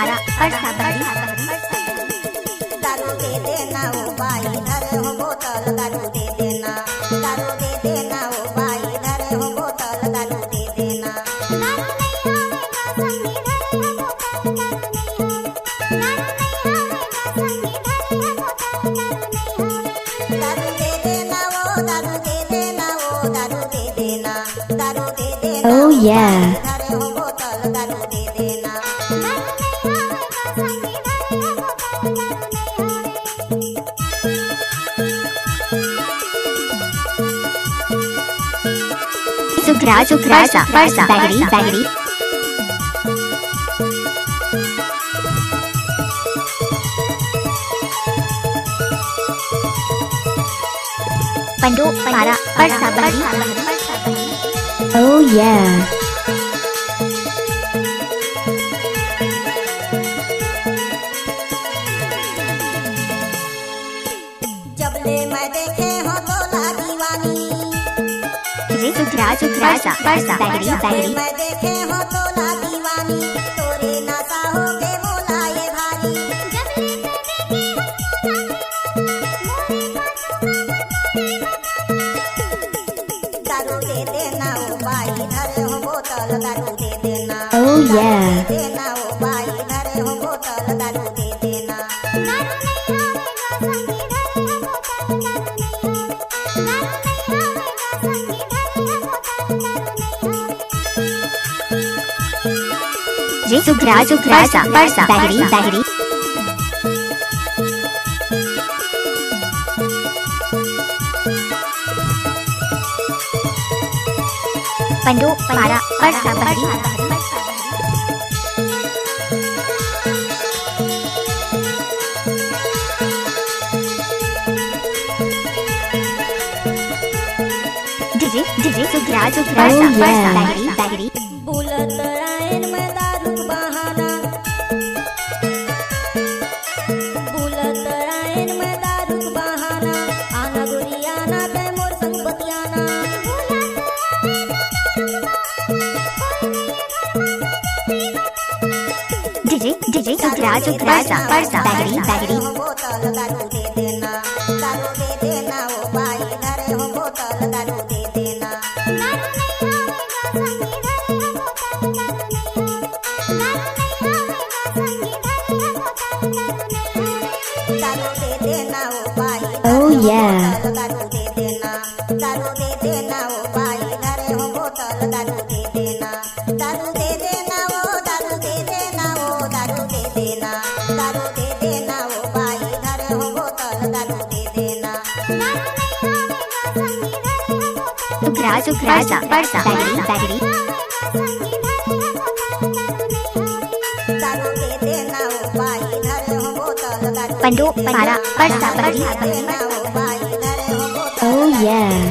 पारा परसा बड़ी। दारू दे देना ओ भाई धरे हो बोतल दारू दे देना, दारू दे देना ओ भाई धरे हो बोतल दारू दे देना। दारू दे देना ओ दारू दे देना ओ दारू दे देना, दारू दे देना Oh yeah. धरे हो बोतल दारू दे देना। सुखराज परसा बैगरी बैगरी। पंडो पारा परसा बड़ी। Oh yeah. जब ले मैं देखे हो तो ला दीवानी, सुखराज परसा बैगरी बैगरी। मैं देखे हो तो ला दीवानी, तोरे नशा हो के मोला ये भारी। दारू दे देना ओ भाई धरे हो बोतल दारू दे देना। Oh yeah. दे देना ओ भाई धरे हो बोतल दारू दे देना। सुखराज परसा बैगरी बैगरी। पंडो पारा परसा बड़ी। सुखराज परसा बैगरी बैगरी। बुलत आयन में दारू बहाना, बुलत आयन में दारू बहाना, आना गुरियाना ते मोर संग बतियाना। सुखराज परसा बैगरी बैगरी। बोतल दारू दे देना, दारू दे देना ओ भाई धरे हो बोतल दारू दे देना। दारू दे देना ओ भाई Oh yeah. दारू दे देना, दारू दे देना ओ भाई धरे हो बोतल दारू दे देना। दारू दे देना ओ दारू दे देना ओ दारू दे देना, दारू दे देना ओ भाई धरे हो बोतल दारू दे देना। सुखराज परसा बैगरी बैगरी। दारू दे देना ओ भाई धरे हो बोतल दारू पंडो पारा परसा बड़ी। दे देना ओ भाई धरे हो बोतल Oh yeah.